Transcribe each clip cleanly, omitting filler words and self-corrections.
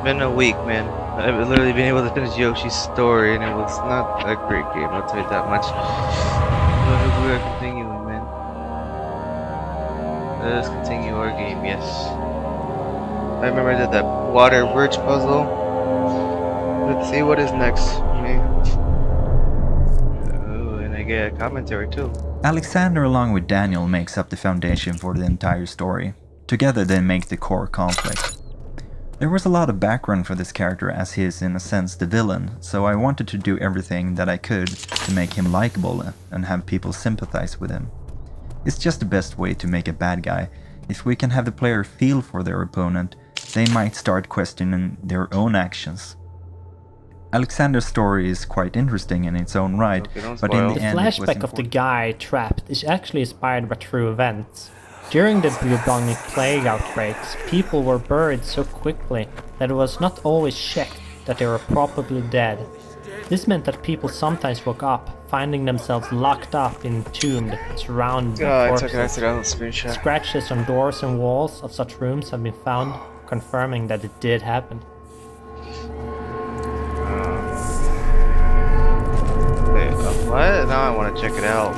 been a week, man. I've literally been able to finish Yoshi's story, and it was not a great game, I'll tell you that much. But we are continuing, man. Let us continue our game, yes. I remember I did that water bridge puzzle. Let's see what is next. Oh, and I get a commentary too. Alexander along with Daniel makes up the foundation for the entire story. Together they make the core conflict. There was a lot of background for this character as he is in a sense the villain, so I wanted to do everything that I could to make him likable and have people sympathize with him. It's just the best way to make a bad guy. If we can have the player feel for their opponent, they might start questioning their own actions. Alexander's story is quite interesting in its own right, but in the end it was flashback of the guy trapped is actually inspired by true events. During the bubonic plague outbreaks, people were buried so quickly that it was not always checked that they were probably dead. This meant that people sometimes woke up, finding themselves locked up, entombed, surrounded by corpses. Scratches on doors and walls of such rooms have been found, confirming that it did happen. What? Now I want to check it out.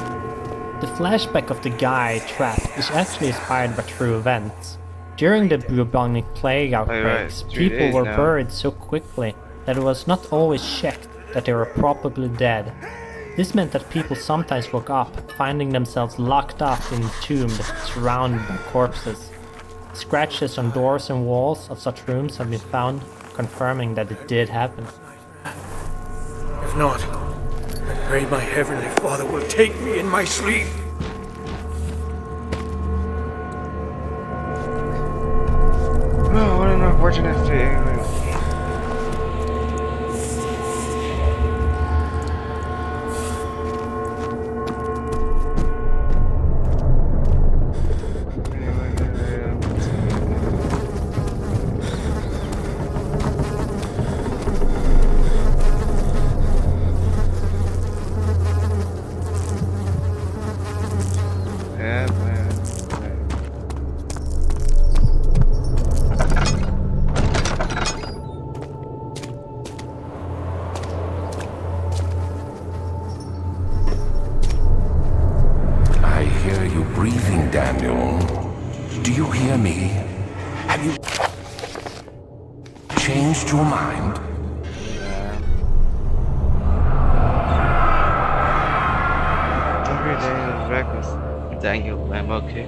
The flashback of the guy trapped is actually inspired by true events. During the bubonic plague outbreaks, people were buried so quickly that it was not always checked that they were probably dead. This meant that people sometimes woke up, finding themselves locked up, entombed, surrounded by corpses. Scratches on doors and walls of such rooms have been found, confirming that it did happen. If not, I pray my Heavenly Father will take me in my sleep. Oh, what an unfortunate thing. Breathing, Daniel. Do you hear me? Have you changed your mind? Every day is reckless. Daniel, I'm okay.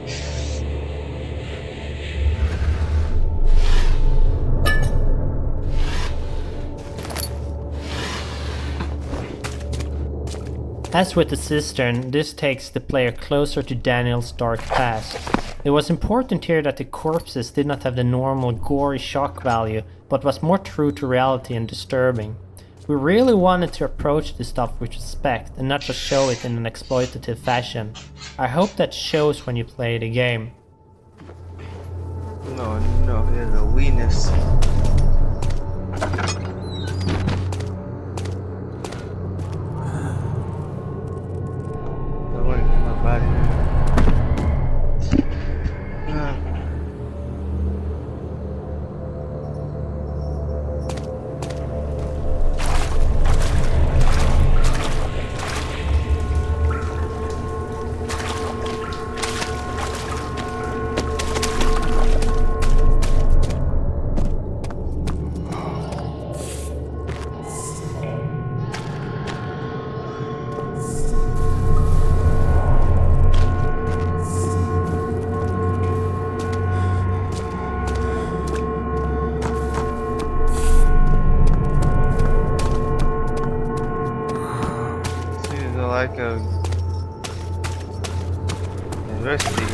As with the cistern, this takes the player closer to Daniel's dark past. It was important here that the corpses did not have the normal gory shock value, but was more true to reality and disturbing. We really wanted to approach this stuff with respect and not just show it in an exploitative fashion. I hope that shows when you play the game. No, there's a weakness. Like a university.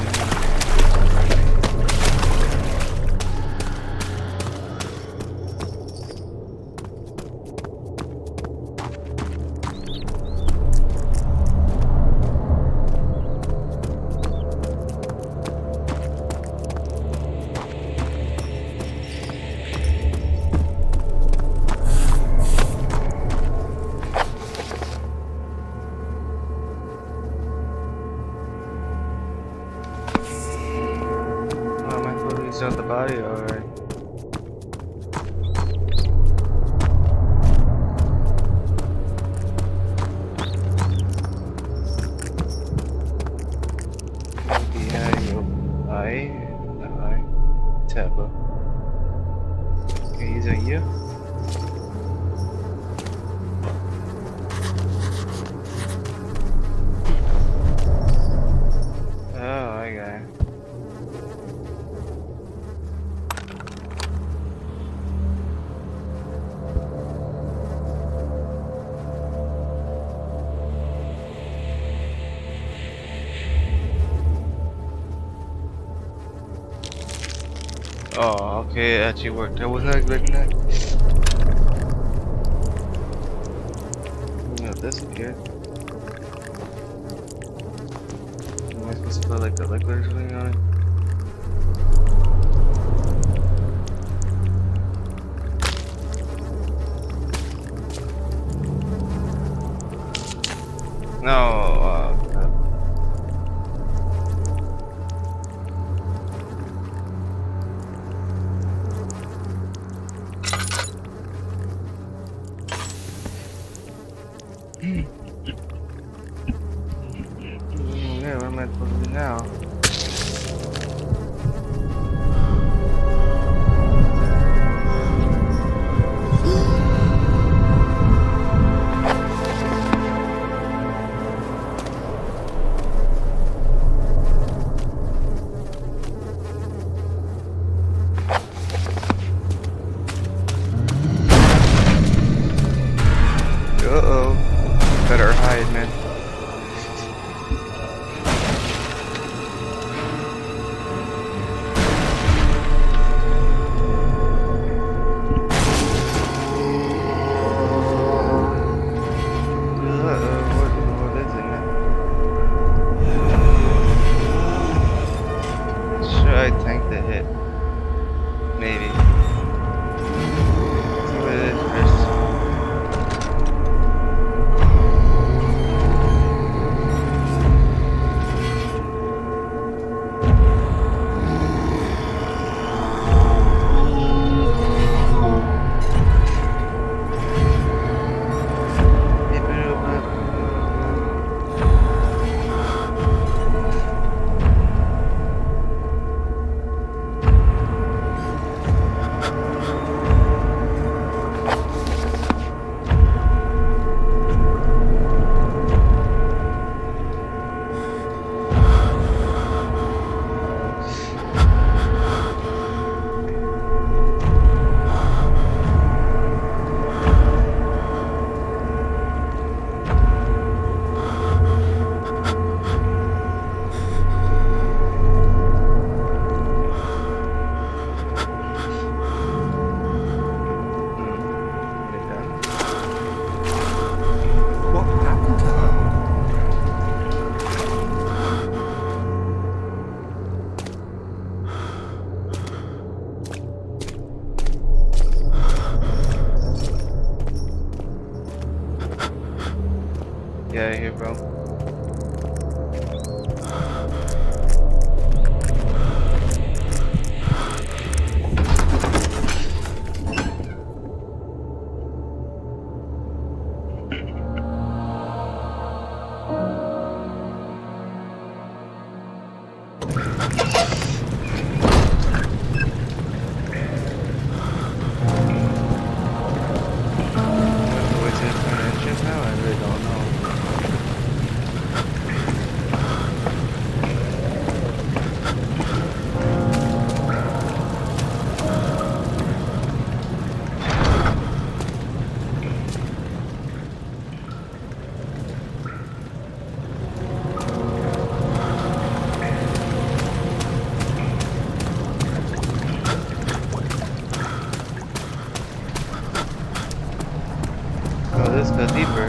Taboo. Okay, using you. Oh, I got it. Oh, okay, it actually worked. I was not expecting that. No, this appeared. Am I supposed to put like a liquid or something on it? No, yeah, what am I supposed to do now? Uh-oh. Better hide, man. What is it now? Should I tank the hit? Maybe. See what it is first. What happened to her? Get out of here, bro. What's his entrance now? I really don't know. Oh, this goes deeper.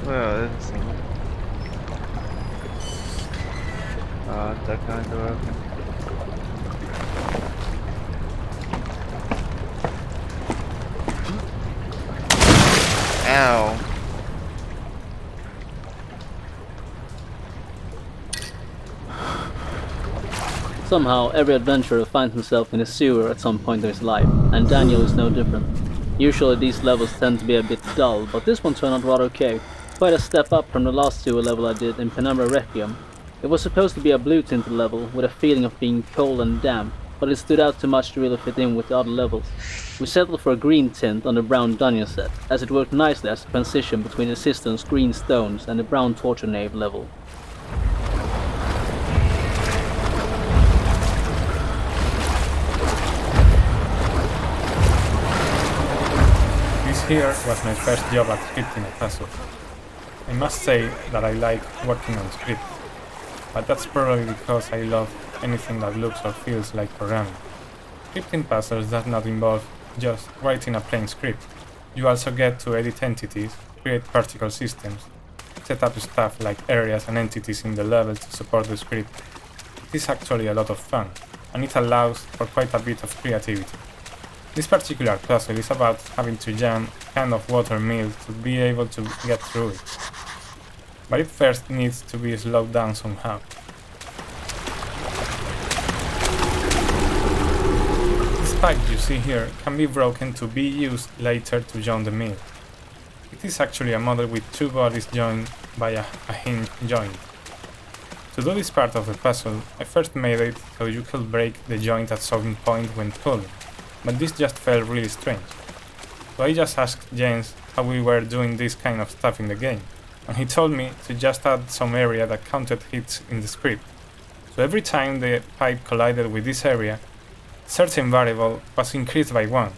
Well, this is that kind of door open. Ow. Somehow, every adventurer finds himself in a sewer at some point in his life, and Daniel is no different. Usually these levels tend to be a bit dull, but this one turned out rather okay. Quite a step up from the last sewer level I did in Penumbra Requiem. It was supposed to be a blue tinted level, with a feeling of being cold and damp, but it stood out too much to really fit in with the other levels. We settled for a green tint on the brown dungeon set, as it worked nicely as a transition between the cistern's green stones and the brown torture nave level. Here was my first job at scripting a puzzle. I must say that I like working on script, but that's probably because I love anything that looks or feels like programming. Scripting puzzles does not involve just writing a plain script. You also get to edit entities, create particle systems, set up stuff like areas and entities in the level to support the script. It is actually a lot of fun, and it allows for quite a bit of creativity. This particular puzzle is about having to jam a can of water mill to be able to get through it. But it first needs to be slowed down somehow. This pipe you see here can be broken to be used later to join the mill. It is actually a model with two bodies joined by a hinge joint. To do this part of the puzzle, I first made it so you could break the joint at some point when pulling. But this just felt really strange. So I just asked James how we were doing this kind of stuff in the game, and he told me to just add some area that counted hits in the script. So every time the pipe collided with this area, a certain variable was increased by 1.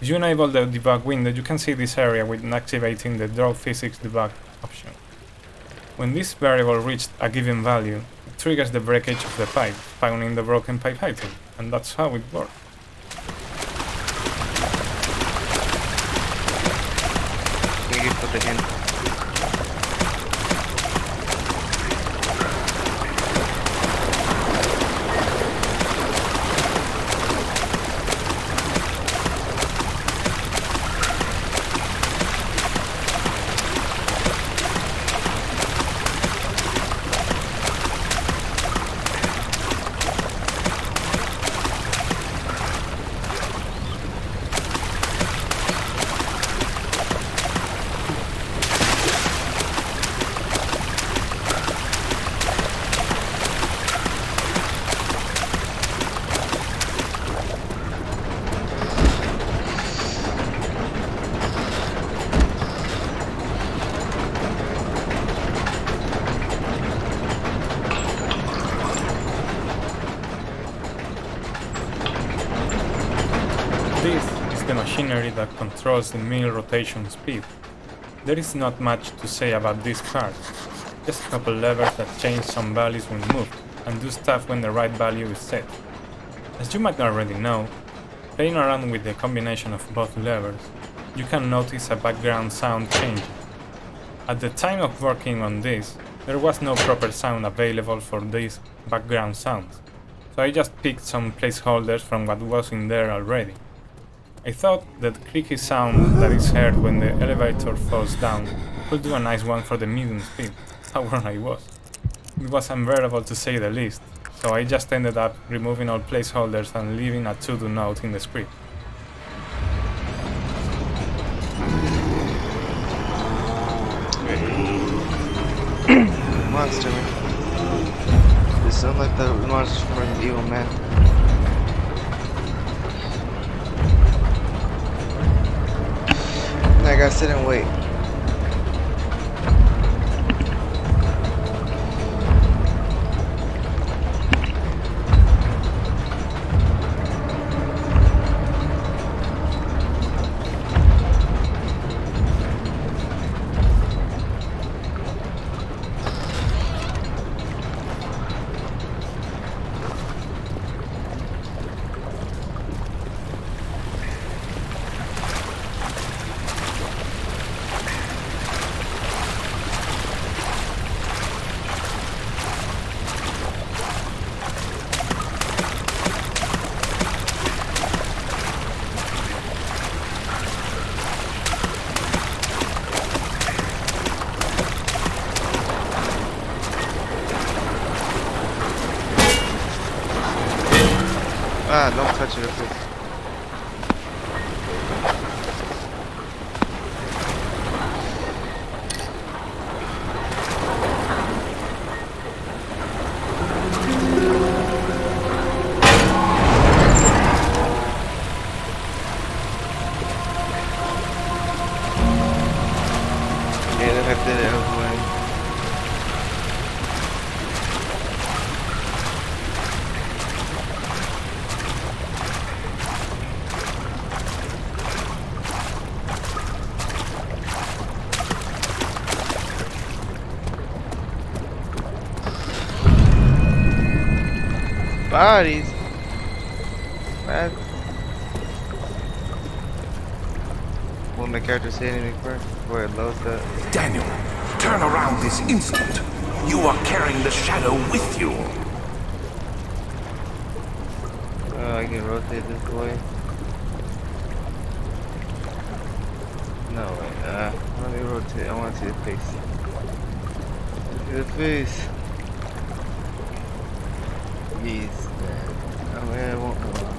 If you enable the debug window, you can see this area with activating the draw physics debug option. When this variable reached a given value, it triggers the breakage of the pipe, spawning the broken pipe item, and that's how it works. For the hint. This is the machinery that controls the mill rotation speed. There is not much to say about this part, just a couple levers that change some values when moved, and do stuff when the right value is set. As you might already know, playing around with the combination of both levers, you can notice a background sound change. At the time of working on this, there was no proper sound available for these background sounds, so I just picked some placeholders from what was in there already. I thought that creaky sound that is heard when the elevator falls down could do a nice one for the medium speed. How wrong I was. It was unbearable to say the least, so I just ended up removing all placeholders and leaving a to-do note in the script. Monster. They sound like the monsters from Resident Evil, man. I gotta sit and wait. Ah, don't touch it, please. Yeah, look, I did it. I was winning. Bodies. What? Will my character say anything first before it loads that? Daniel, turn around this instant. You are carrying the shadow with you. Oh, I can rotate this way. No way. Let me rotate. I want to see the face. See the face. Yes, man. Oh, man, I won't go on.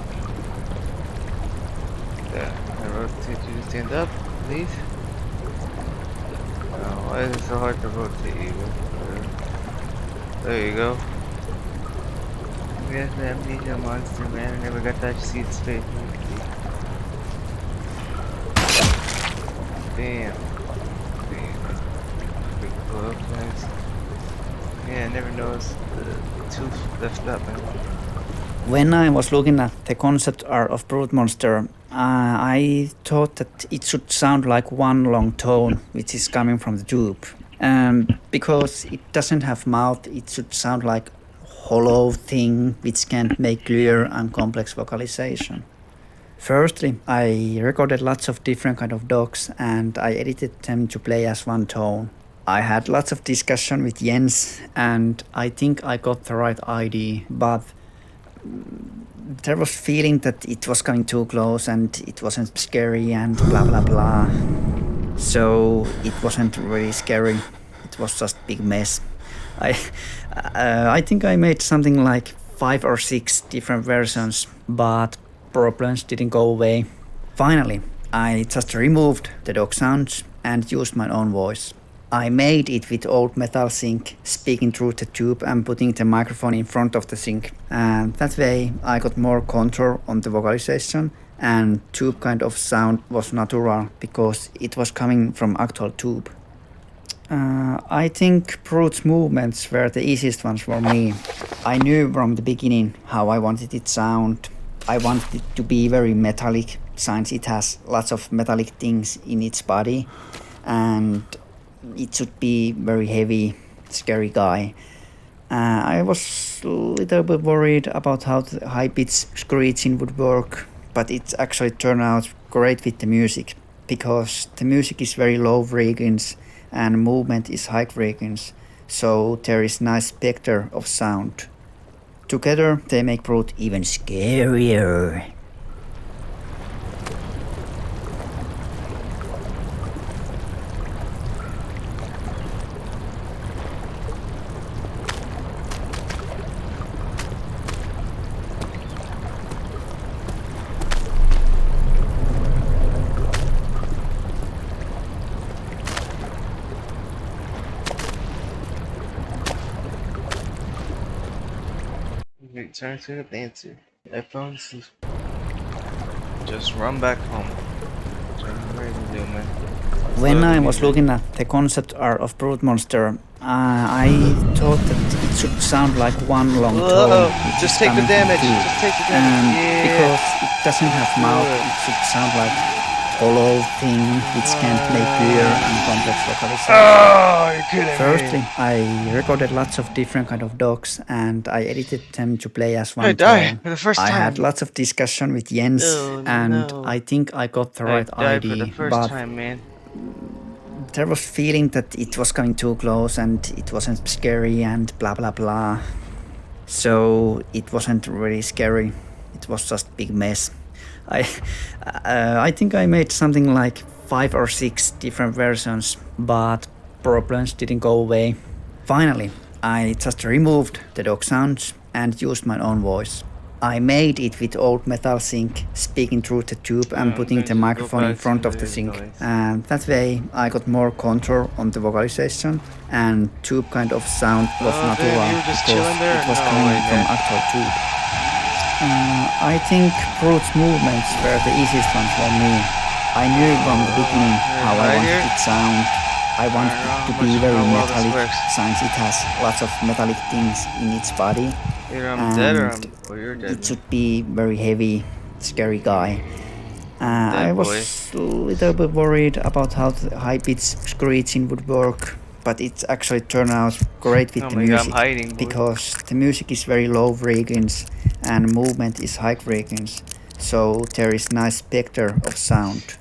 There. I rotate you to stand up, please. Oh, why is it so hard to rotate you? There you go. Yes, the Amnesia monster, man. I never got to see its face. Damn. Pretty cool, nice. Yeah, I never noticed the tooth left up, man. When I was looking at the concept art of Brute Monster, I thought that it should sound like one long tone, which is coming from the tube. Because it doesn't have mouth, it should sound like hollow thing which can't make clear and complex vocalization. Firstly, I recorded lots of different kind of dogs and I edited them to play as one tone. I had lots of discussion with Jens and I think I got the right idea, but there was feeling that it was coming too close and it wasn't scary and blah blah blah. So it wasn't really scary. It was just big mess. I think I made something like 5 or 6 different versions, but problems didn't go away. Finally, I just removed the dog sounds and used my own voice. I made it with old metal sink, speaking through the tube and putting the microphone in front of the sink. And that way I got more control on the vocalization and tube kind of sound was natural because it was coming from actual tube. I think Brute's movements were the easiest ones for me. I knew from the beginning how I wanted it to sound. I wanted it to be very metallic since it has lots of metallic things in its body and it should be very heavy, scary guy. I was a little bit worried about how the high-pitched screeching would work, but it actually turned out great with the music because the music is very low frequency and movement is high frequency, so there is nice spectre of sound. Together they make Brute even scarier. Return to the dancer. I found this. Just run back home. That's what I'm ready to do, man. When I was looking at the concept art of Brute Monster, I thought that it should sound like one long tone. Just take the damage. Just take the damage. Yeah. Because it doesn't have mouth, it should sound like hollow thing which can't make clear and complex vocalization. Oh, you're kidding Firstly, me. I recorded lots of different kind of dogs and I edited them to play as one I tone. died for the first time. I had lots of discussion with Jens and I think I got the right I died idea, for the first but time, man. there was feeling that it was coming too close and it wasn't scary and blah blah blah. So it wasn't really scary. It was just big mess. I think I made something like 5 or 6 different versions, but problems didn't go away. Finally, I just removed the dog sounds and used my own voice. I made it with old metal sink, speaking through the tube and putting the microphone in front of the sink. And that way I got more control on the vocalization, and tube kind of sound was natural because it was coming from actual tube. I think Brute's movements were the easiest one for me. I knew from the beginning how I wanted it to sound. I wanted it to be very metallic, since it has lots of metallic things in its body. And it should be very heavy, scary guy. I was a little bit worried about how the high-pitched screeching would work, but it actually turned out great with the music, because the music is very low frequency and movement is high frequency, so there is nice spectre of sound.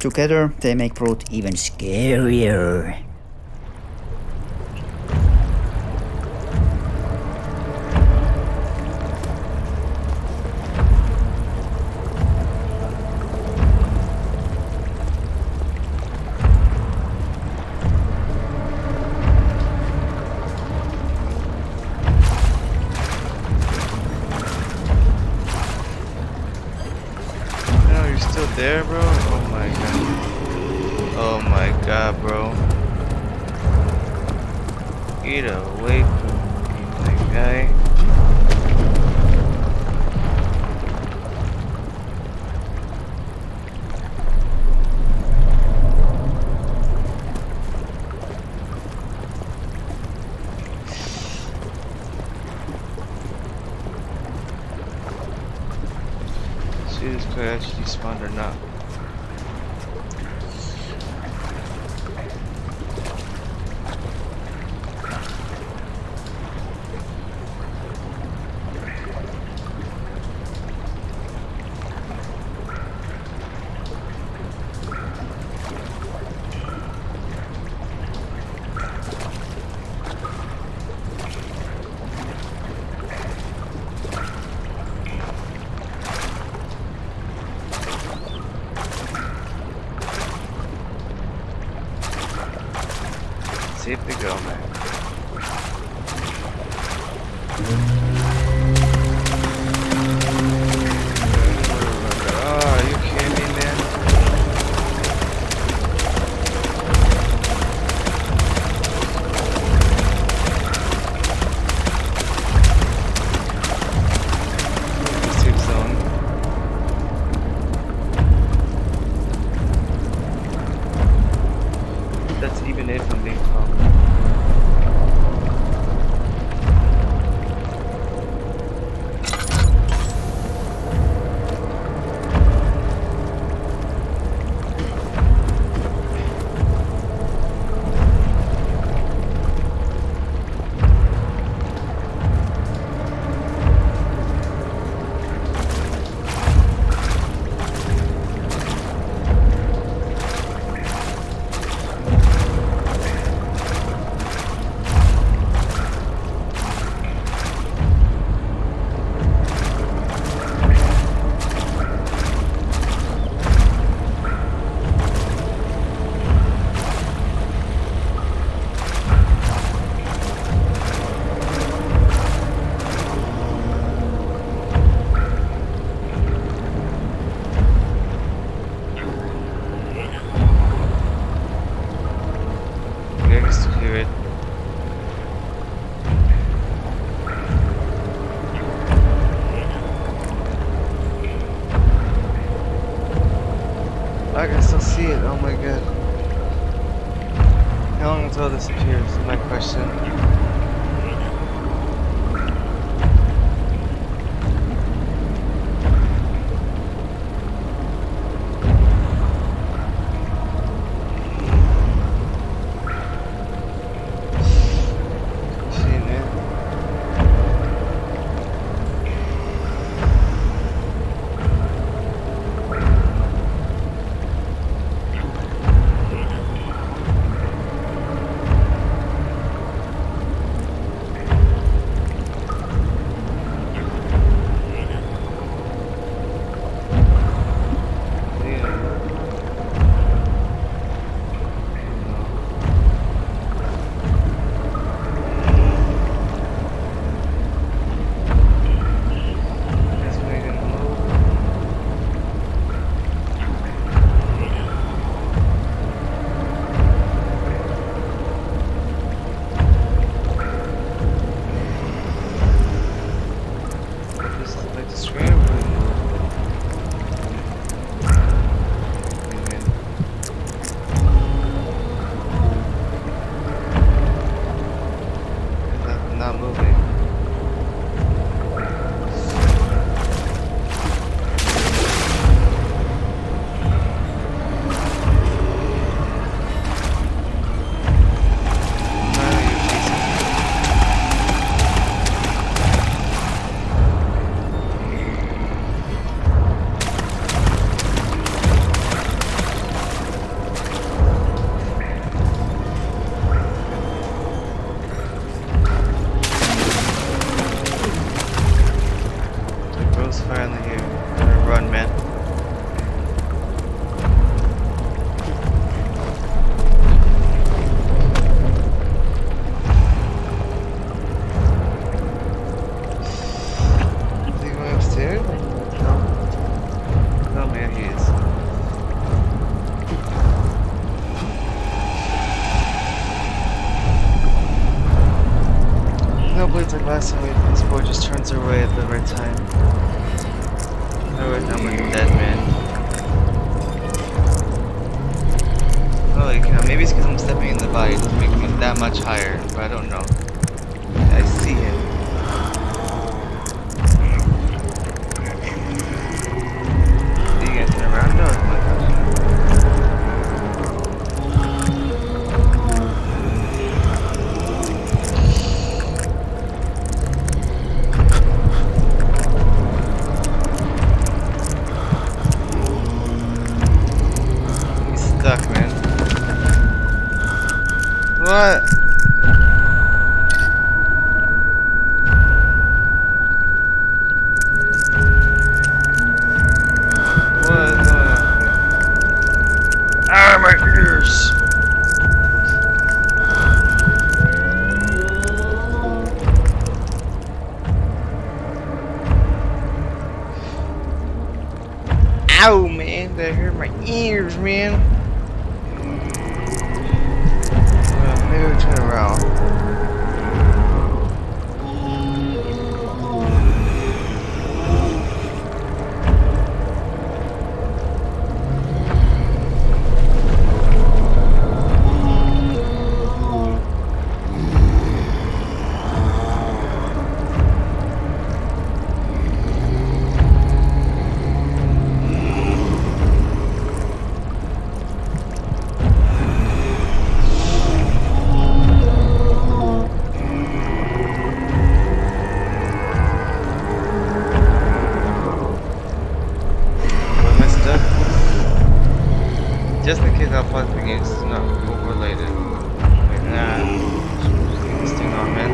Together they make Brute even scarier. There, bro? Oh my god. Oh my god, bro. Get away from me, my guy. See this could actually spawn or not. See if they go, man. Oh, are you kidding me, man? Safe zone. That's even if I'm being calm. I can still see it, oh my god. How long until this appears is my question. not moving. Finally here. Gotta run, man. Is he going upstairs? No. Oh man, he is. No, but it's like last time this boy just turns away at the right time. Otherwise, I'm like a dead man. Holy cow, maybe it's because I'm stepping in the body, it doesn't make me that much higher, but I don't know. I see him. Are you guys turn around? No, oh my gosh. He's stuck, man. What? What is going on? Ah, my ears! Ow, man, that hurt my ears, man. Maybe we'll turn around. Am I stuck? Just in case I'll pause the game, it's not overlated. Like, nah. Just keep this thing on, man.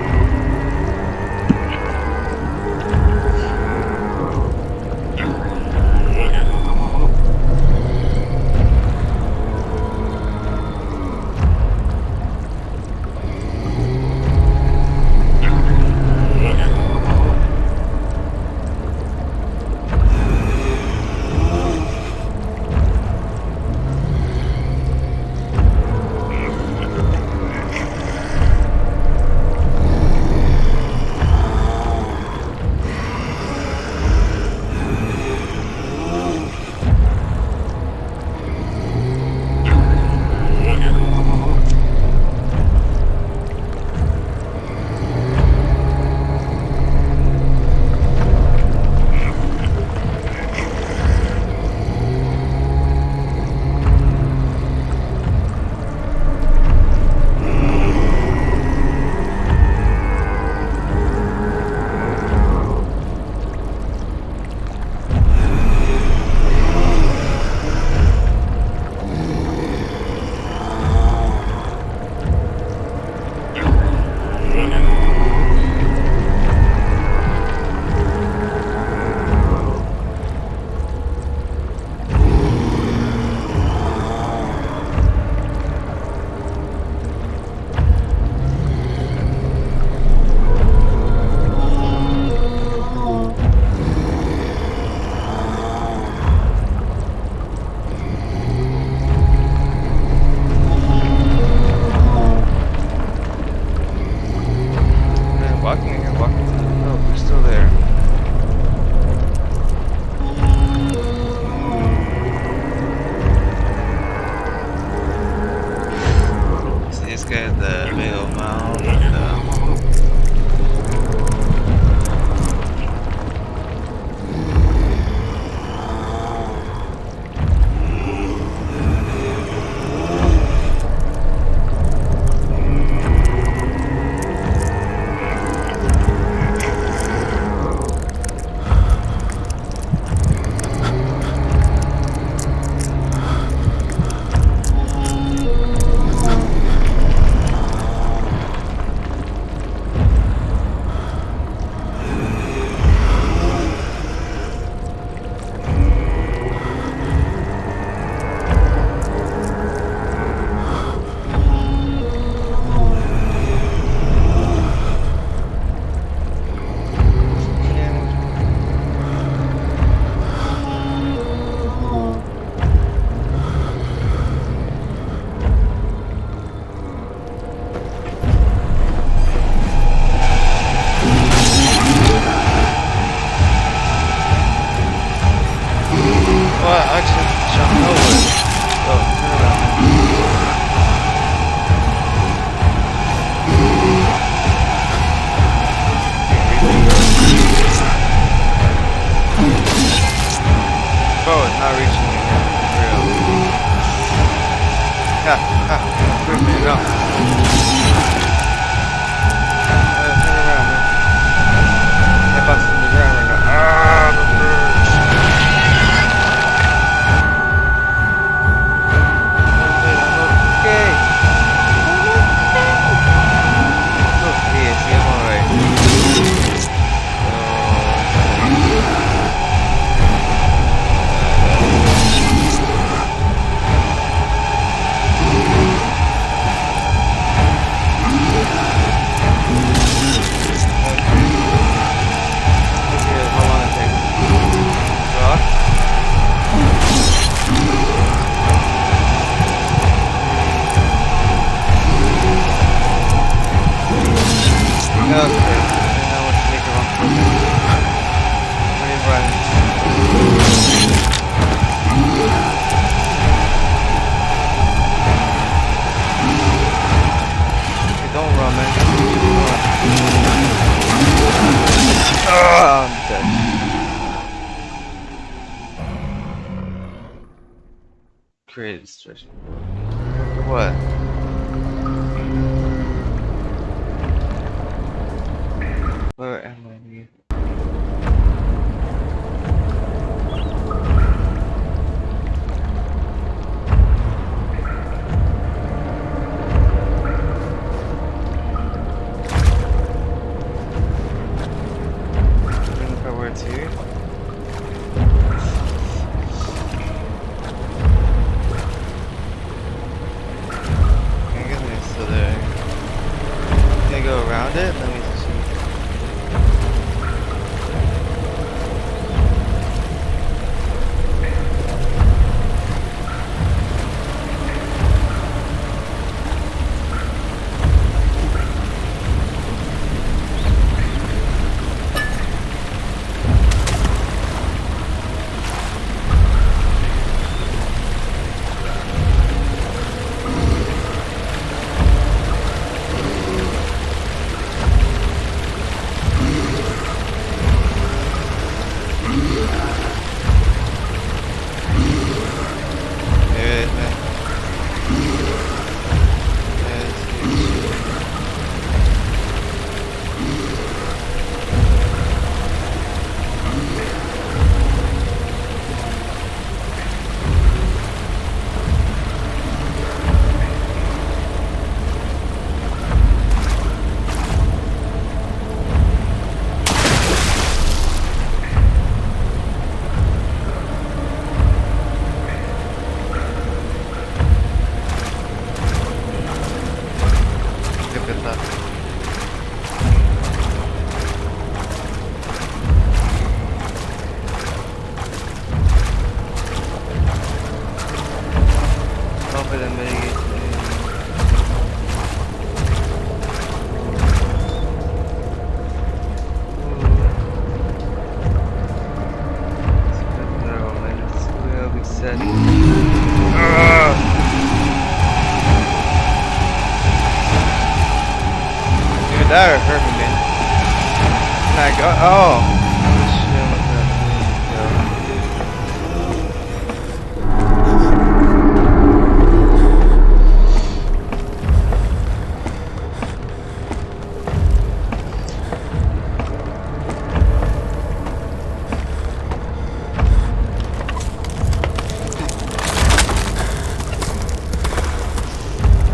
not reaching me, man. For real. Wait a minute, no. Turn around, man. That box is in the ground right now. Ah, the bird. Okay. Okay, see, I'm alright. Creative destruction. What? Where am I here? That hurt me, man. Like, oh.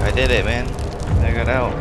I did it, man. I got out.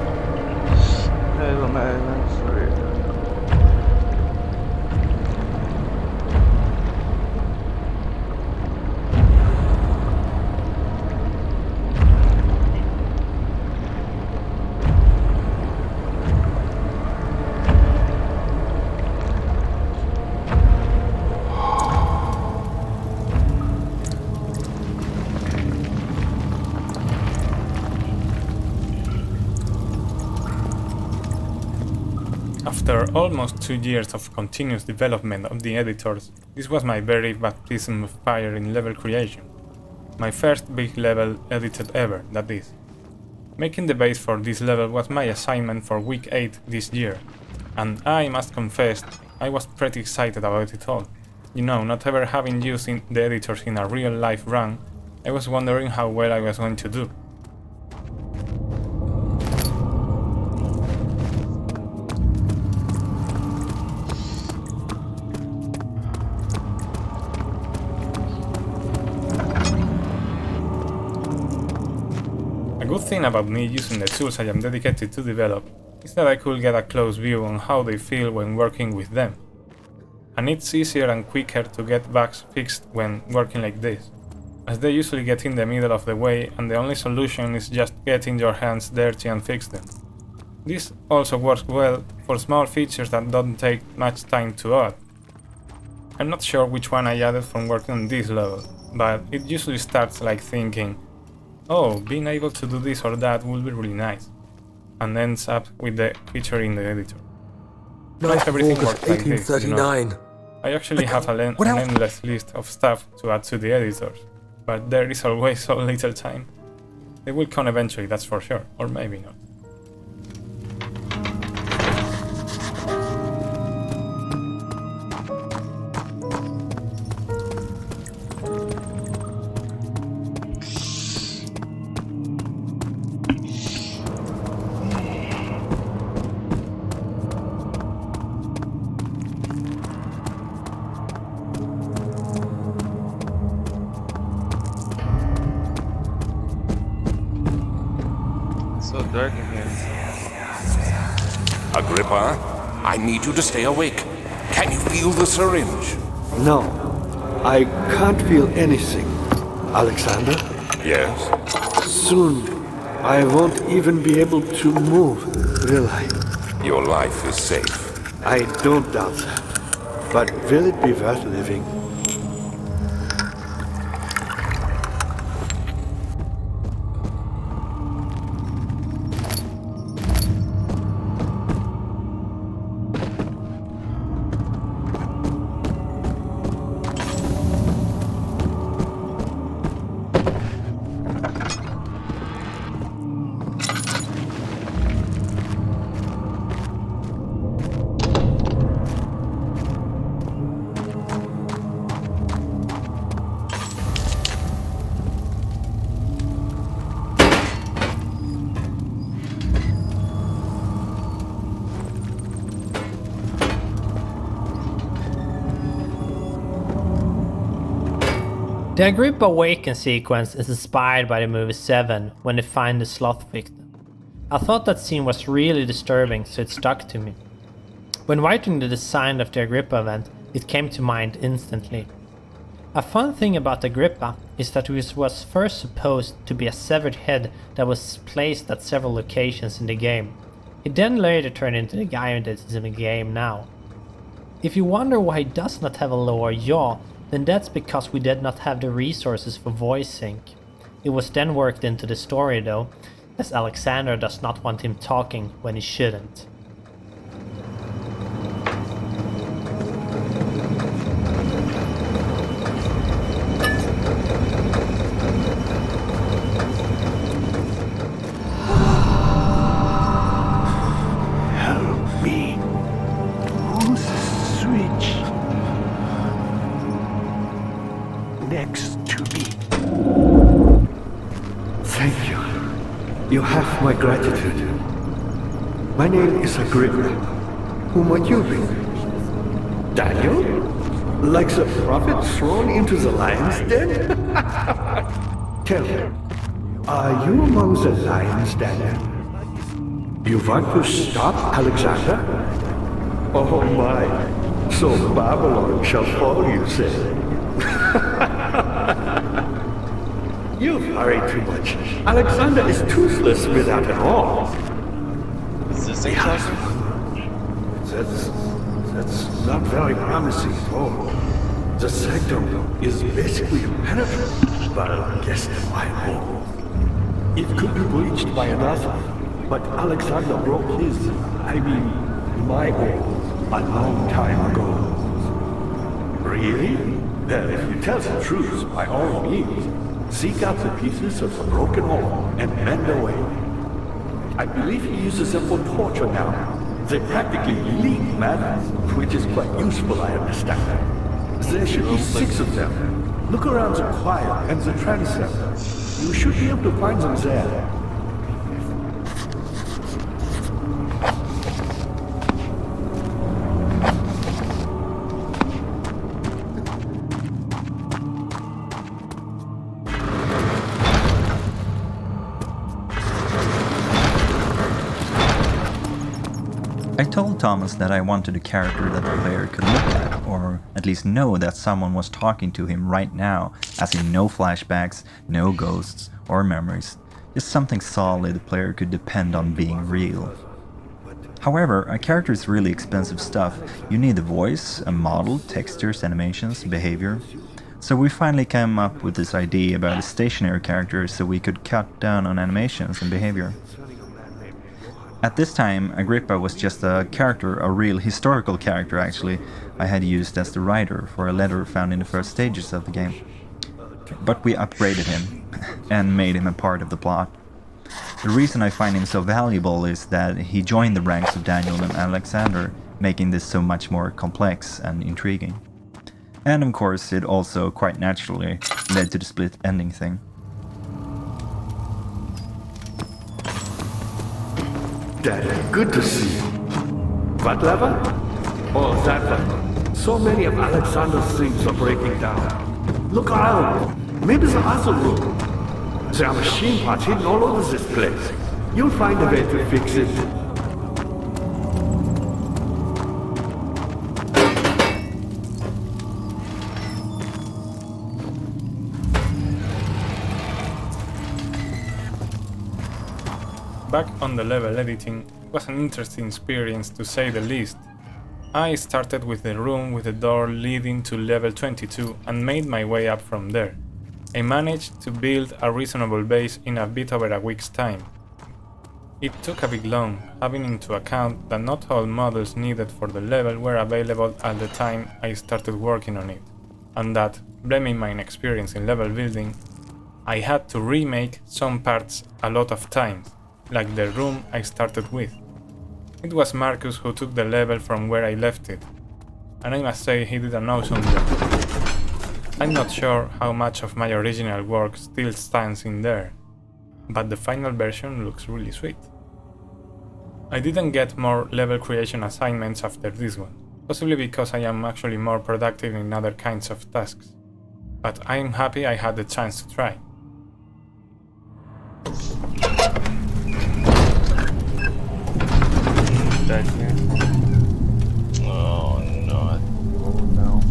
After almost 2 years of continuous development of the editors, this was my very baptism of fire in level creation. My first big level edited ever, that is. Making the base for this level was my assignment for week 8 this year, and I must confess, I was pretty excited about it all. You know, not ever having used the editors in a real-life run, I was wondering how well I was going to do. A good thing about me using the tools I am dedicated to develop is that I could get a close view on how they feel when working with them. And it's easier and quicker to get bugs fixed when working like this, as they usually get in the middle of the way and the only solution is just getting your hands dirty and fix them. This also works well for small features that don't take much time to add. I'm not sure which one I added from working on this level, but it usually starts like thinking, oh, being able to do this or that will be really nice, and ends up with the feature in the editor. Not everything works like this, you know. I actually have an endless list of stuff to add to the editors, but there is always so little time. They will come eventually, that's for sure, or maybe not. So dark in here. Agrippa, I need you to stay awake. Can you feel the syringe? No, I can't feel anything. Alexander? Yes? Soon, I won't even be able to move, will I? Your life is safe. I don't doubt that. But will it be worth living? The Agrippa Awaken sequence is inspired by the movie 7 when they find the sloth victim. I thought that scene was really disturbing, so it stuck to me. When writing the design of the Agrippa event, it came to mind instantly. A fun thing about Agrippa is that it was first supposed to be a severed head that was placed at several locations in the game. It then later turned into the guy that is in the game now. If you wonder why he does not have a lower jaw, then that's because we did not have the resources for voice sync. It was then worked into the story though, as Alexander does not want him talking when he shouldn't. Help me. Who's the switch? Next to me. Thank you. You have my gratitude. My name is Agrippa. Who might you be? Daniel? Like the prophet thrown into the lion's den? Tell me, are you among the lions, Daniel? You want to stop Alexander? Oh my, so Babylon shall fall, you say? You worry too much. Alexander is toothless without an arm. Is this a That's not very promising at all. The sectum is basically impenetrable, but against my hole. It could be breached by another, but Alexander broke his, my hole, a long time ago. Really? Well, if you tell the truth, by all means, seek out the pieces of the broken hole and bend away. I believe he uses them for torture now. They practically leak matter, which is quite useful, I understand. There should be 6 of them. Look around the choir and the transept. You should be able to find them there. I told Thomas that I wanted a character that the player could look at, or at least know that someone was talking to him right now, as in no flashbacks, no ghosts or memories, just something solid the player could depend on being real. However, a character is really expensive stuff. You need a voice, a model, textures, animations, behavior. So we finally came up with this idea about a stationary character so we could cut down on animations and behavior. At this time, Agrippa was just a character, a real historical character actually, I had used as the writer for a letter found in the first stages of the game. But we upgraded him and made him a part of the plot. The reason I find him so valuable is that he joined the ranks of Daniel and Alexander, making this so much more complex and intriguing. And of course, it also quite naturally led to the split ending thing. Daddy, good to see you. What level? Oh, that level. So many of Alexander's things are breaking down. Look around. Maybe the other room. There are machine parts hidden all over this place. You'll find a way to fix it. Back on the level editing was an interesting experience to say the least. I started with the room with the door leading to level 22 and made my way up from there. I managed to build a reasonable base in a bit over a week's time. It took a bit long, having into account that not all models needed for the level were available at the time I started working on it, and that, blaming my inexperience in level building, I had to remake some parts a lot of times, like the room I started with. It was Marcus who took the level from where I left it, and I must say he did an awesome job. I'm not sure how much of my original work still stands in there, but the final version looks really sweet. I didn't get more level creation assignments after this one, possibly because I am actually more productive in other kinds of tasks, but I'm happy I had the chance to try. Oh no. Oh no.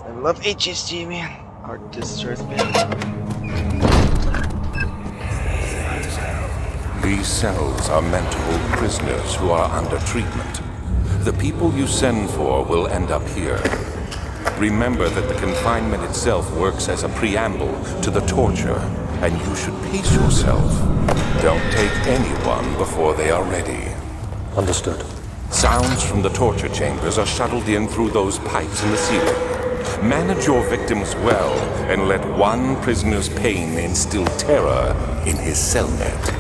I love HSG, man. Hard discharge, man. These cells are meant to hold prisoners who are under treatment. The people you send for will end up here. Remember that the confinement itself works as a preamble to the torture, and you should pace yourself. Don't take anyone before they are ready. Understood. Sounds from the torture chambers are shuttled in through those pipes in the ceiling. Manage your victims well, and let one prisoner's pain instill terror in his cellmate.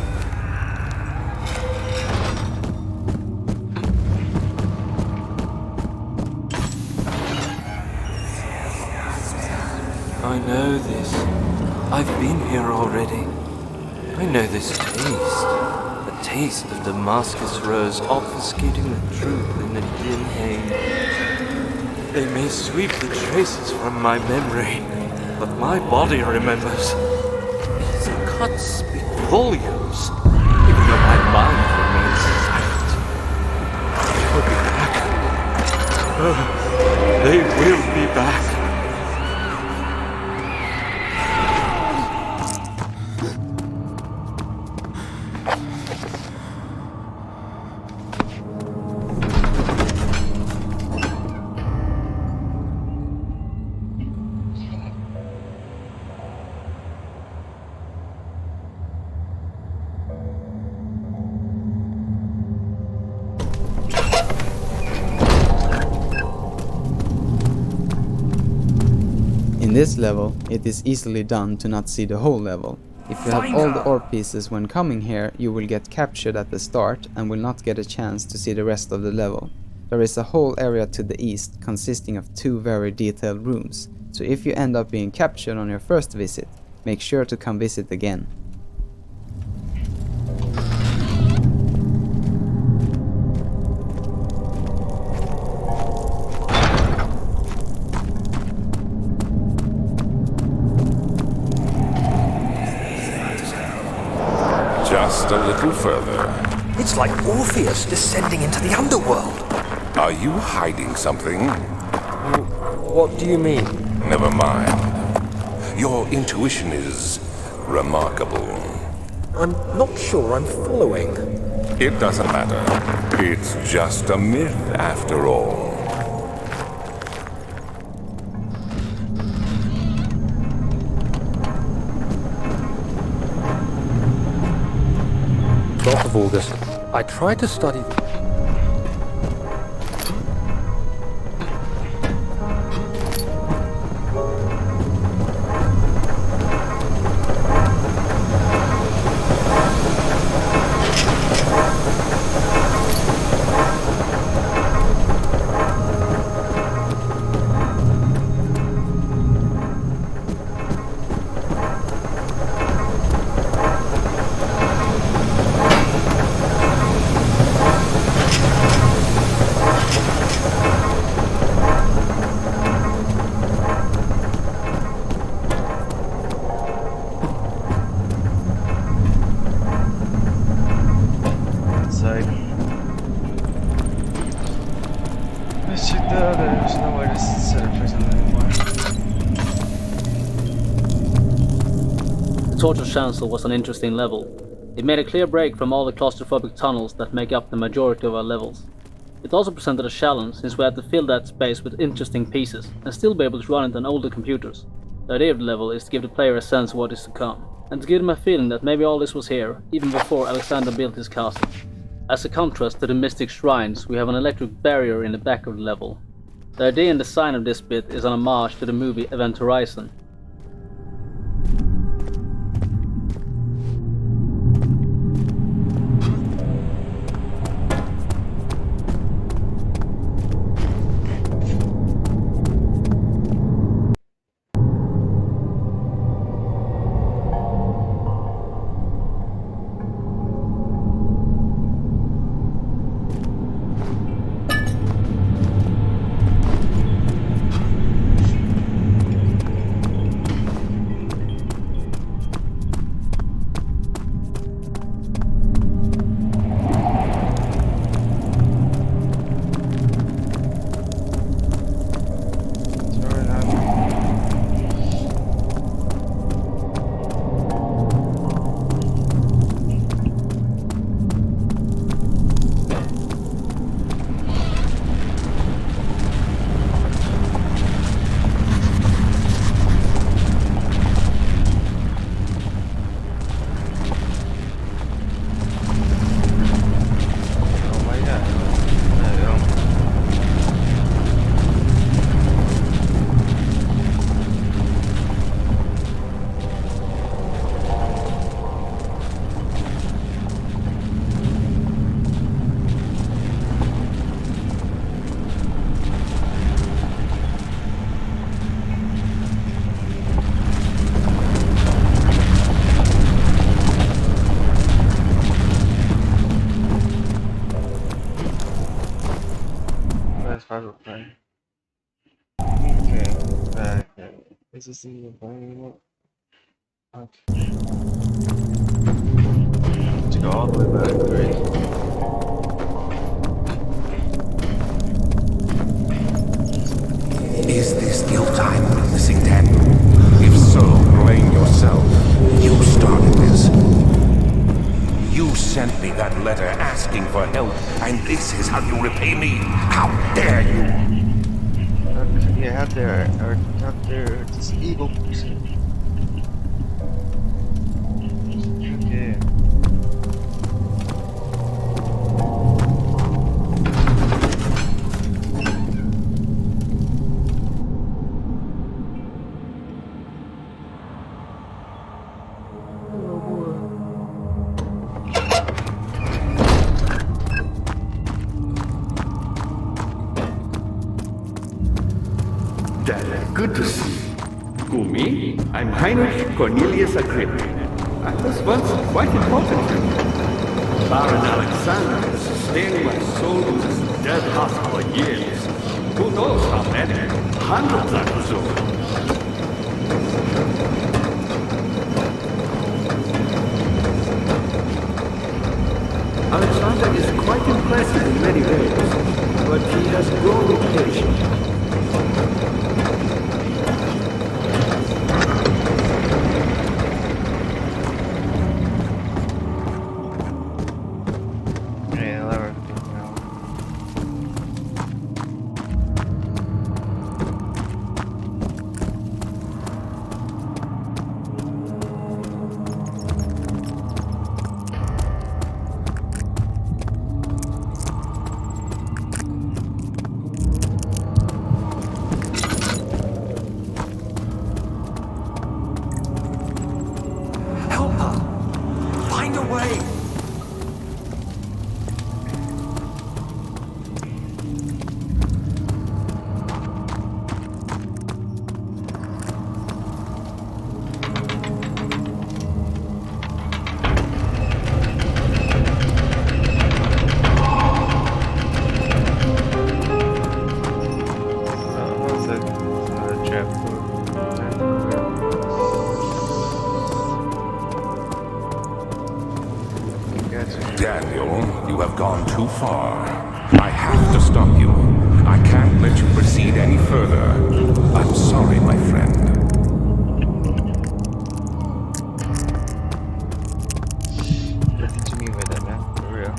I know this. I've been here already. I know this taste. The taste of Damascus rose obfuscating the truth in a dim haze. They may sweep the traces from my memory, but my body remembers. These cuts speak volumes, even though my mind remains silent. They'll be back. Oh, they will be back. In this level, it is easily done to not see the whole level. If you have all the ore pieces when coming here, you will get captured at the start and will not get a chance to see the rest of the level. There is a whole area to the east consisting of 2 very detailed rooms, so if you end up being captured on your first visit, make sure to come visit again. Just a little further. It's like Orpheus descending into the underworld. Are you hiding something? What do you mean? Never mind. Your intuition is remarkable. I'm not sure I'm following. It doesn't matter. It's just a myth after all. Of August, I tried to study. Let's check the others. No way to set up for something anymore. The Torture Chancel was an interesting level. It made a clear break from all the claustrophobic tunnels that make up the majority of our levels. It also presented a challenge since we had to fill that space with interesting pieces and still be able to run it on older computers. The idea of the level is to give the player a sense of what is to come, and to give them a feeling that maybe all this was here, even before Alexander built his castle. As a contrast to the mystic shrines, we have an electric barrier in the back of the level. The idea and design of this bit is an homage to the movie Event Horizon. Okay, back. Is this even playing anymore? Okay. To go all the way back, great. Is this your time witnessing Daniel? If so, blame yourself. You started this. You sent me that letter asking for help, and this is how you repay me? How dare you! Yeah, out there, this evil person. Okay. good to see you. Who, me? I'm Heinrich Cornelius Agrippa. I was once quite important to me. Baron Alexander has sustained my soul in this dead husk for years. Who knows how many? Hundreds, I presume. Alexander is quite impressive in many ways, but he has grown impatient. Daniel, you have gone too far. I have to stop you. I can't let you proceed any further. I'm sorry, my friend. What did you mean by that, man? For real.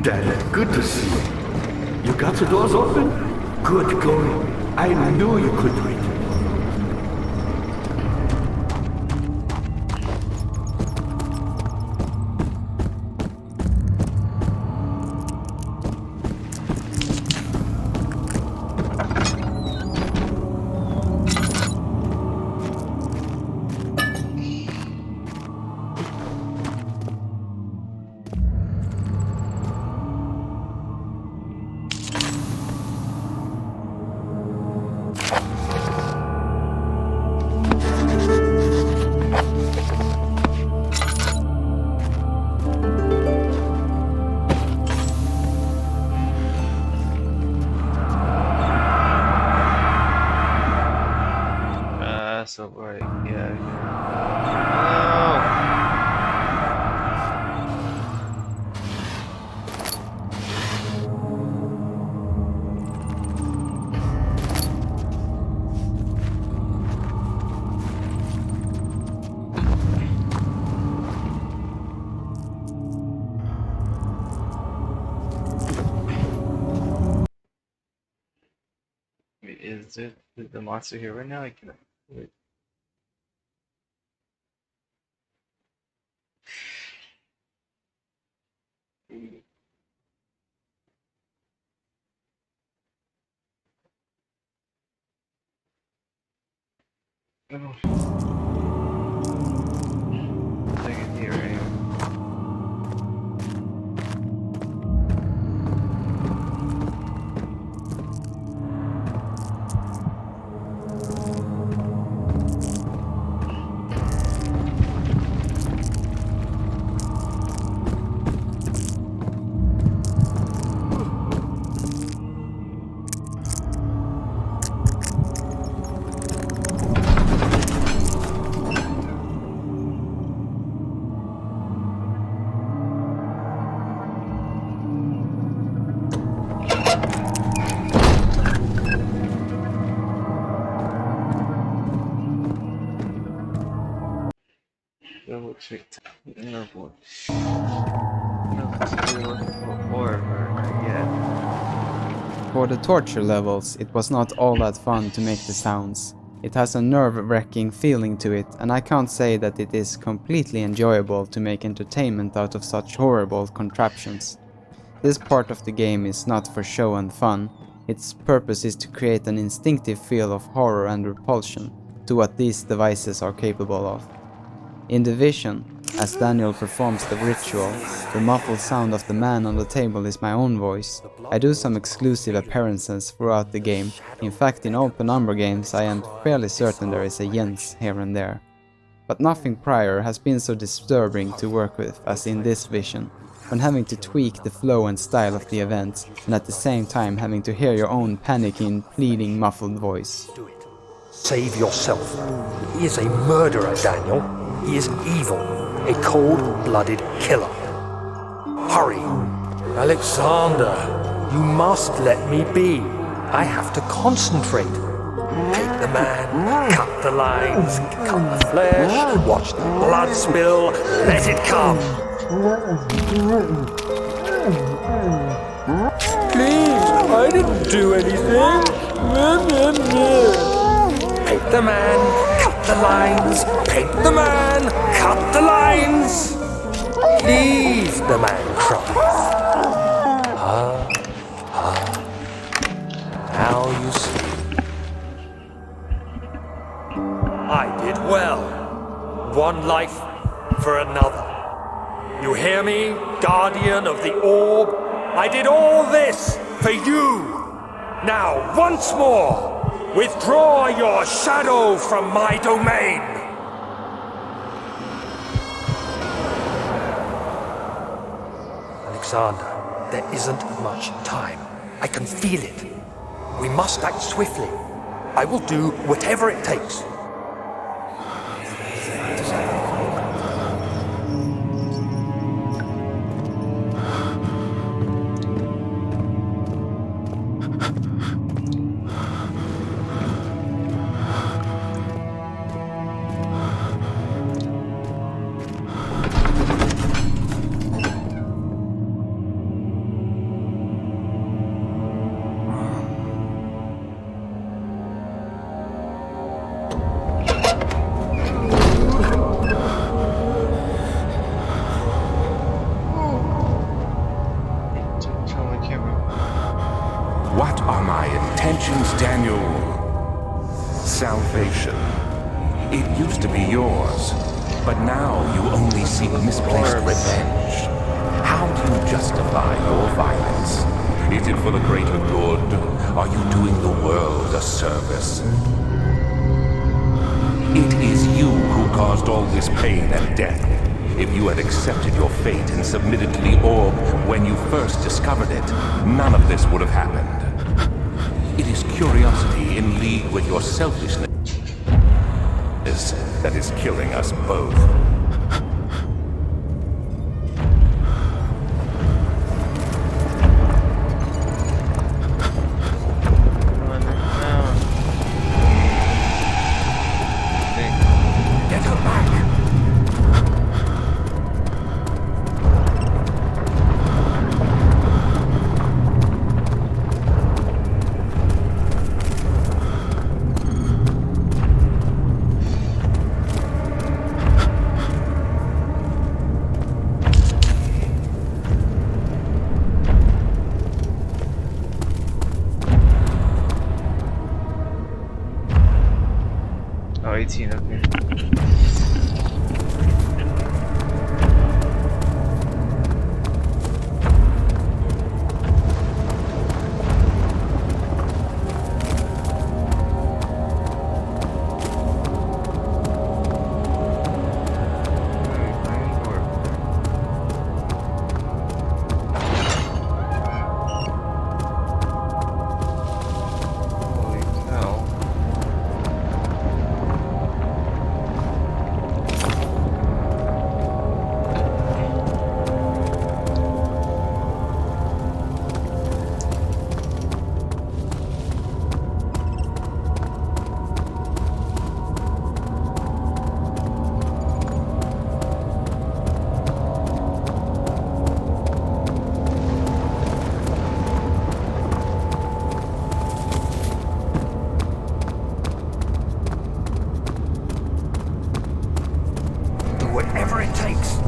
Daniel, good to see you. You got the doors open? Good going. I knew you could do it. So right, yeah. Wait, is the monster here right now? I can't. Wait. Oh. I can hear it. Double check. Nerve one. For the torture levels, it was not all that fun to make the sounds. It has a nerve-wracking feeling to it, and I can't say that it is completely enjoyable to make entertainment out of such horrible contraptions. This part of the game is not for show and fun. Its purpose is to create an instinctive feel of horror and repulsion to what these devices are capable of. In the vision, as Daniel performs the ritual, the muffled sound of the man on the table is my own voice. I do some exclusive appearances throughout the game. In fact, in open number games I am fairly certain there is a Jens here and there. But nothing prior has been so disturbing to work with as in this vision, when having to tweak the flow and style of the events, and at the same time having to hear your own panicking, pleading, muffled voice. Do it. Save yourself. He is a murderer, Daniel. He is evil, a cold-blooded killer. Hurry. Alexander, you must let me be. I have to concentrate. Take the man, cut the lines, cut the flesh, watch the blood spill, let it come. Please, I didn't do anything. Paint the man, cut the lines. Paint the man, cut the lines. Please, the man cries. Now you see. I did well. One life for another. You hear me, guardian of the orb? I did all this for you. Now, once more, withdraw your shadow from my domain. Alexander, there isn't much time. I can feel it. We must act swiftly. I will do whatever it takes. What are my intentions, Daniel? Salvation. It used to be yours, but now you only seek misplaced revenge. How do you justify your violence? Is it for the greater good? Are you doing the world a service? It is you who caused all this pain and death. If you had accepted your fate and submitted to the orb when you first discovered it, none of this would have happened. It is curiosity in league with your selfishness that is killing us both. Get her back! Oh, 18, okay. Holy hell. Do whatever it takes.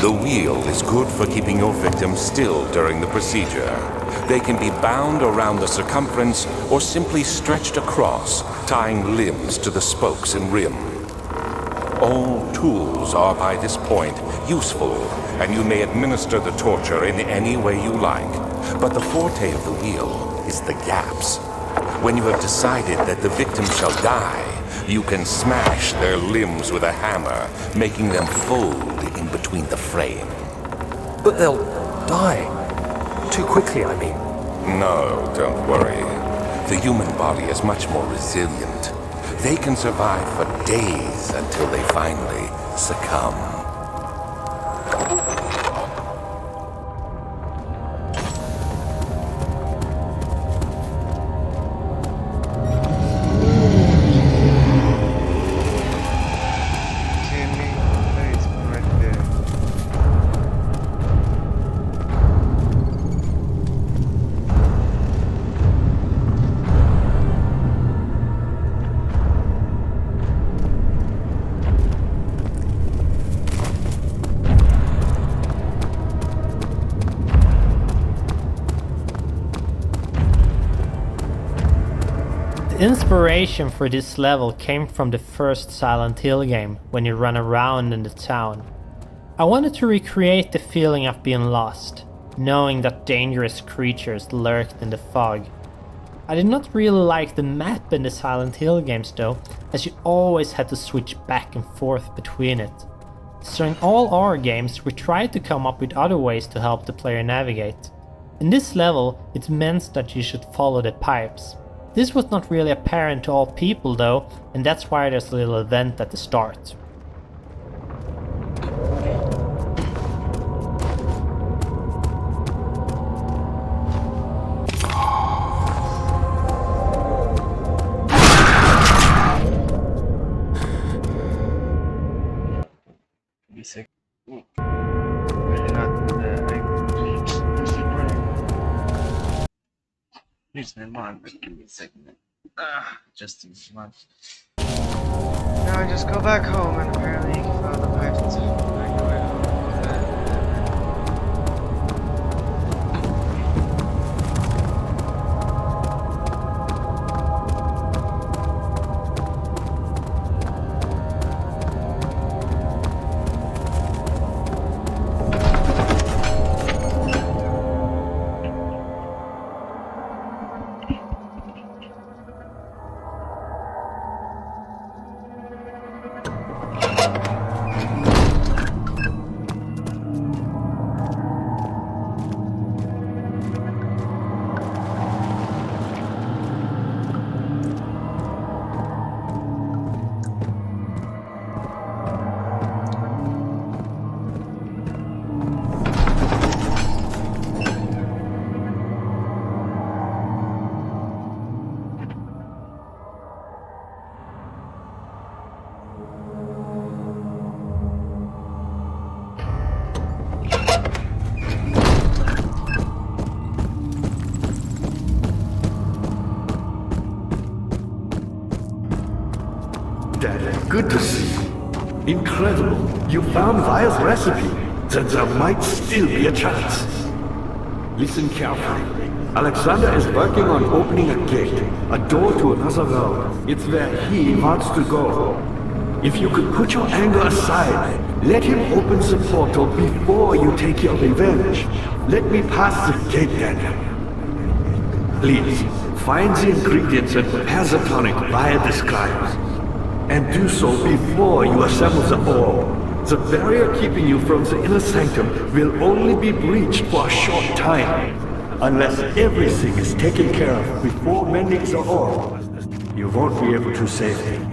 The wheel is good for keeping your victims still during the procedure. They can be bound around the circumference or simply stretched across, tying limbs to the spokes and rim. All tools are by this point useful, and you may administer the torture in any way you like. But the forte of the wheel is the gaps. When you have decided that the victim shall die, you can smash their limbs with a hammer, making them fold in between the frame. But they'll die. Too quickly, I mean. No, don't worry. The human body is much more resilient. They can survive for days until they finally succumb. The inspiration for this level came from the first Silent Hill game, when you run around in the town. I wanted to recreate the feeling of being lost, knowing that dangerous creatures lurked in the fog. I did not really like the map in the Silent Hill games though, as you always had to switch back and forth between it. So in all our games we tried to come up with other ways to help the player navigate. In this level it meant that you should follow the pipes. This was not really apparent to all people though, and that's why there's a little event at the start. Please, my mom, give me a second. Just too much. Now I just go back home and apparently you can follow the pipes and stuff. I go at home. Dad, good to see you. Incredible. You found Vire's recipe. Then there might still be a chance. Listen carefully. Alexander is working on opening a gate, a door to another world. It's where he wants to go. If you could put your anger aside, let him open the portal before you take your revenge. Let me pass the gate, Daniel. Please, find the ingredients and prepare the tonic Vire describes. And do so before you assemble the orb. The barrier keeping you from the inner sanctum will only be breached for a short time. Unless everything is taken care of before mending the orb, you won't be able to save him.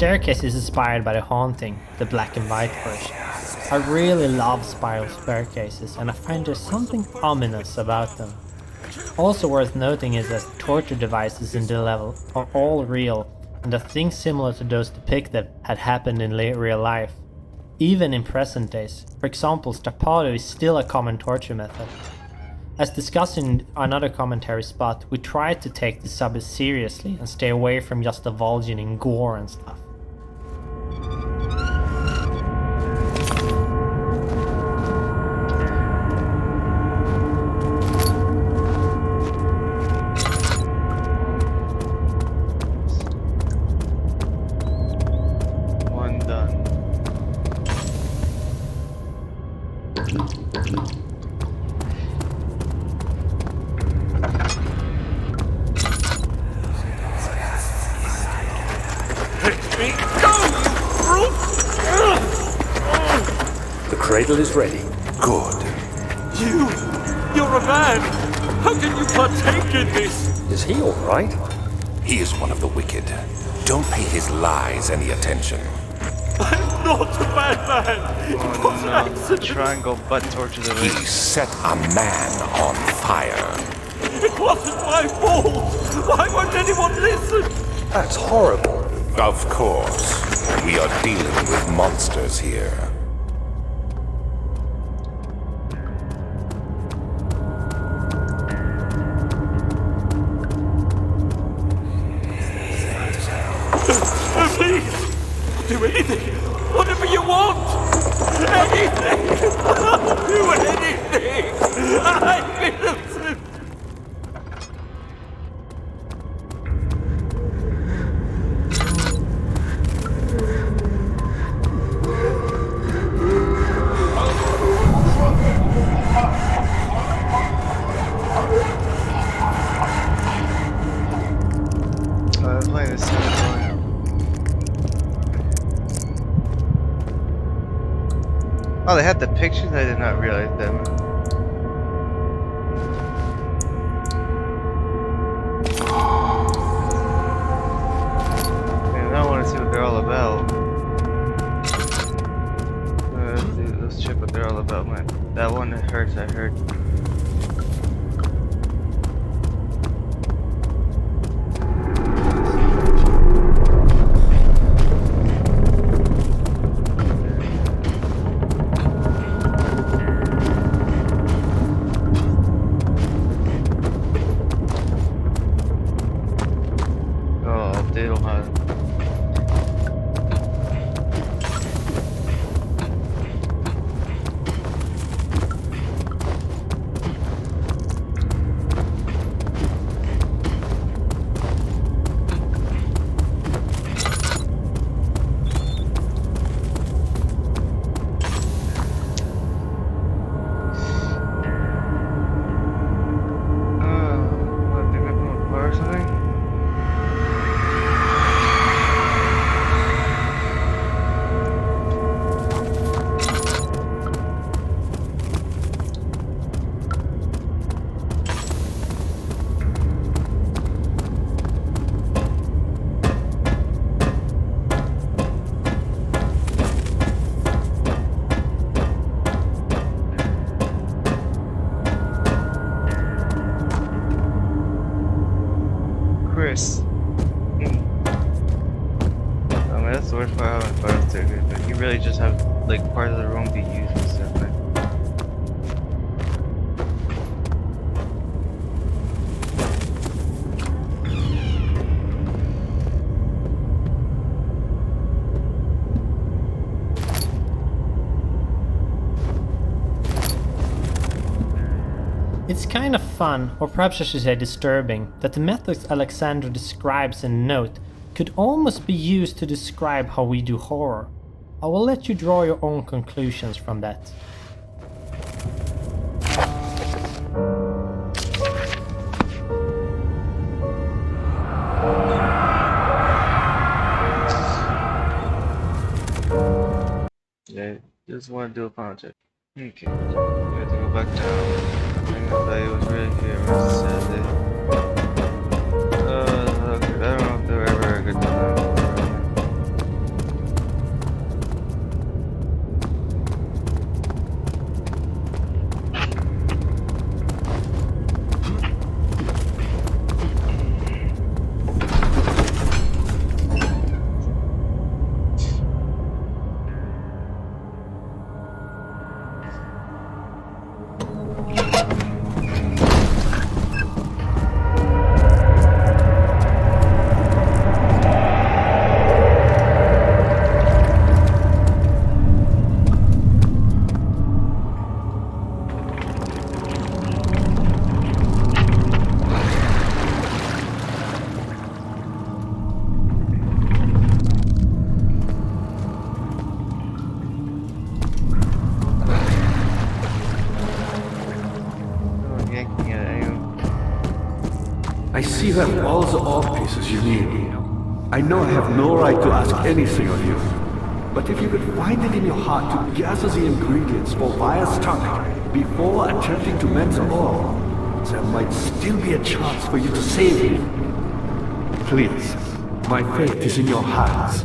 staircase is inspired by The Haunting, the black and white version. I really love spiral staircases and I find there's something ominous about them. Also worth noting is that torture devices in the level are all real and that things similar to those depicted had happened in real life. Even in present days. For example, strappado is still a common torture method. As discussed in another commentary spot, we tried to take the sub seriously and stay away from just divulging in gore and stuff. One done. The cradle is ready. Good. You're a man! How can you partake in this? Is he all right? He is one of the wicked. Don't pay his lies any attention. I'm not a bad man! It was an accident! Triangle butt torture the He set a man on fire. It wasn't my fault! Why won't anyone listen? That's horrible. Of course. We are dealing with monsters here. Please! I'll do anything! Whatever you want! Anything! I'll do anything! I'm innocent! I was playing this song. Oh, they had the pictures? I did not realize them. Man, I want to see what they're all about. Let's check what they're all about, man. That one that hurts, I heard. They don't have. What, they got them apart or something? Chris. I mean, that's the worst part of having photos too, but you really just have like part of the room be used and stuff, man. It's kind of fun, or perhaps I should say disturbing, that the methods Alexander describes in Note could almost be used to describe how we do horror. I will let you draw your own conclusions from that. Yeah, just want to do a pound check. Okay, we have to go back down. I think that it was really here. Where's the Saturday? Okay, I don't know if they were ever a good time. I see you have all the orb pieces you need. I know I have no right to ask anything of you, but if you could find it in your heart to gather the ingredients for Vire's tongue before attempting to mend the orb, there might still be a chance for you to save him. Please, my fate is in your hands.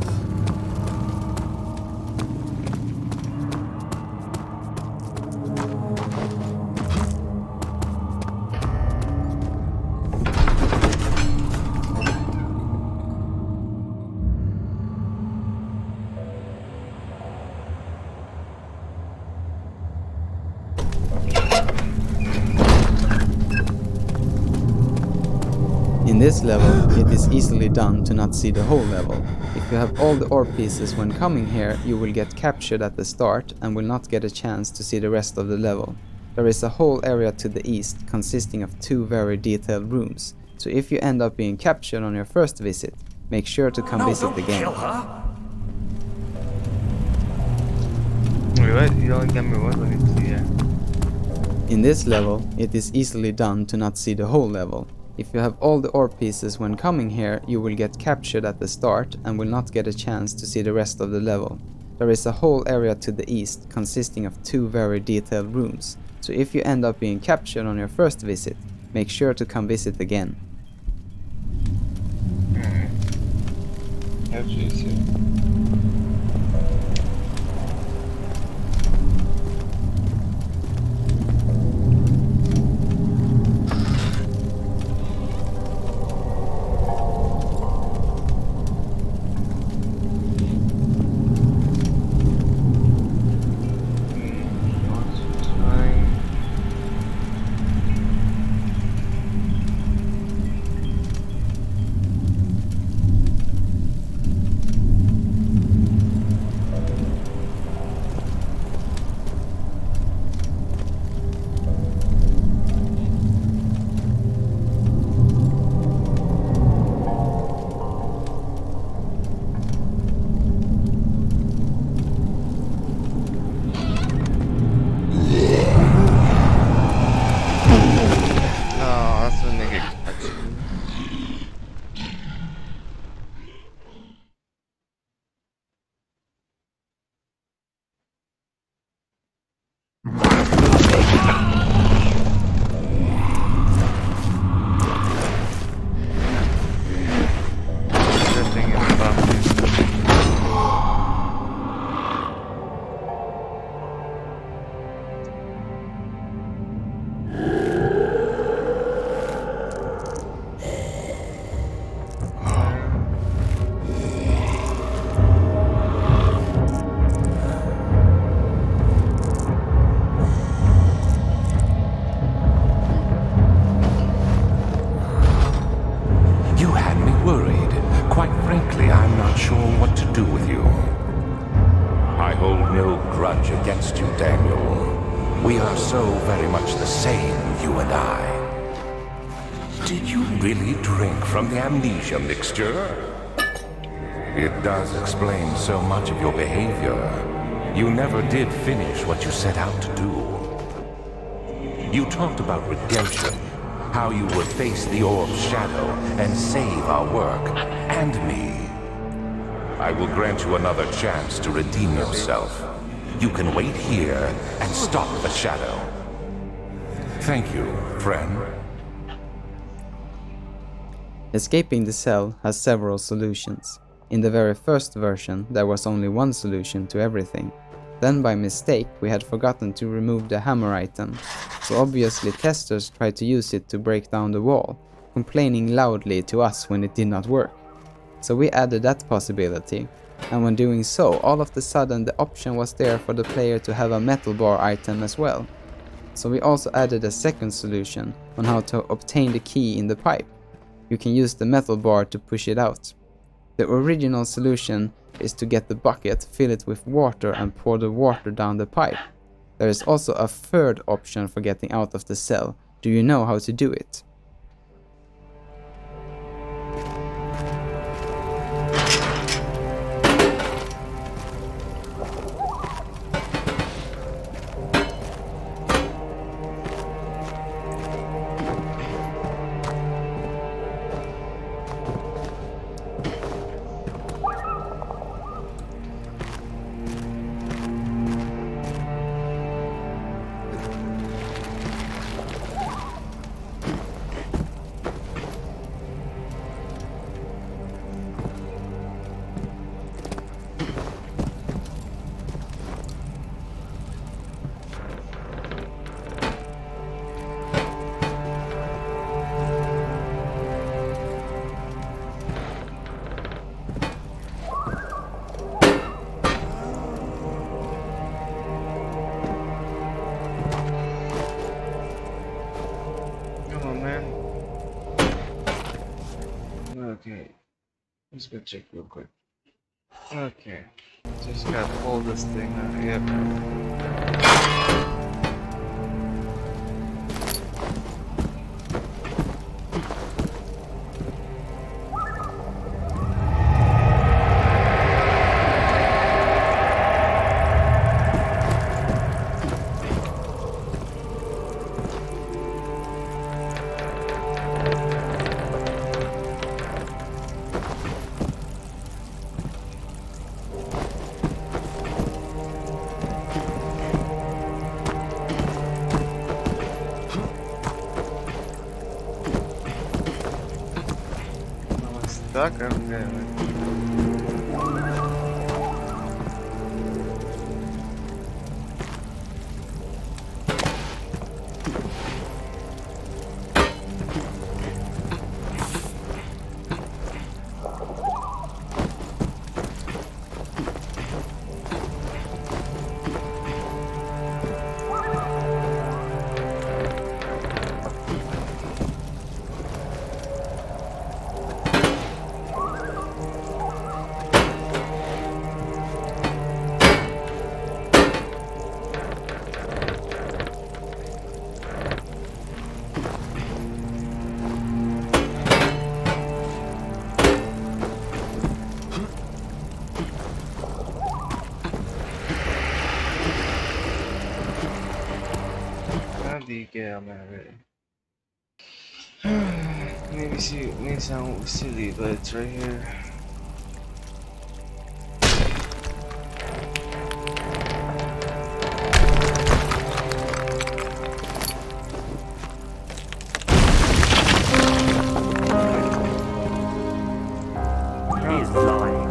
In this level, it is easily done to not see the whole level. If you have all the orb pieces when coming here, you will get captured at the start and will not get a chance to see the rest of the level. There is a whole area to the east consisting of 2 very detailed rooms, so if you end up being captured on your first visit, make sure to come visit again. Wait, what? You only got me one? Let me see, yeah. In this level, it is easily done to not see the whole level. If you have all the orb pieces when coming here, you will get captured at the start and will not get a chance to see the rest of the level. There is a whole area to the east consisting of 2 very detailed rooms, so if you end up being captured on your first visit, make sure to come visit again. Against you, Daniel. We are so very much the same, you and I. Did you really drink from the Amnesia mixture? It does explain so much of your behavior. You never did finish what you set out to do. You talked about redemption, how you would face the orb's shadow and save our work, and me. I will grant you another chance to redeem yourself. You can wait here and stop the shadow. Thank you, friend. Escaping the cell has several solutions. In the very first version, there was only one solution to everything. Then by mistake, we had forgotten to remove the hammer item, so obviously testers tried to use it to break down the wall, complaining loudly to us when it did not work. So we added that possibility. And when doing so, all of a sudden the option was there for the player to have a metal bar item as well. So we also added a second solution on how to obtain the key in the pipe. You can use the metal bar to push it out. The original solution is to get the bucket, fill it with water and pour the water down the pipe. There is also a third option for getting out of the cell. Do you know how to do it? Okay. Let's go check real quick. Okay. Just gotta pull this thing out. Yep. Stuck up there. How do you get on that already? Maybe sound silly, but it's right here. He's lying.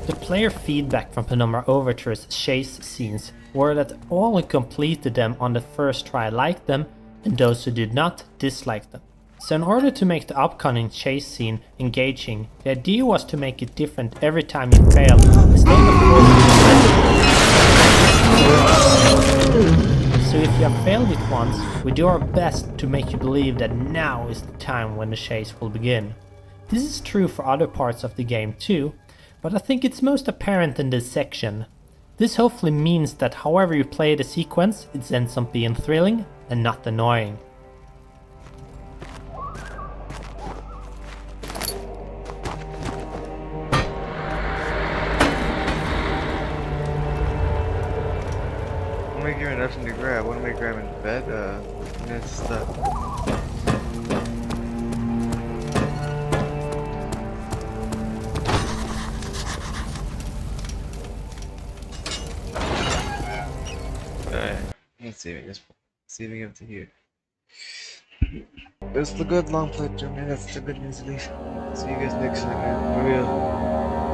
The player feedback from Penumbra Overture's chase scenes were that all who completed them on the first try liked them, and those who did not disliked them. So in order to make the upcoming chase scene engaging, the idea was to make it different every time you failed, instead of So if you have failed it once, we do our best to make you believe that now is the time when the chase will begin. This is true for other parts of the game too, but I think it's most apparent in this section. This hopefully means that however you play the sequence, it ends up being thrilling and not annoying. What am I giving nothing to grab? What am I grabbing? The bed? That's stuff. Let's save it. Just saving up to here. It's the good long playthrough, man. That's the good news, at least. See you guys next time, man. For real.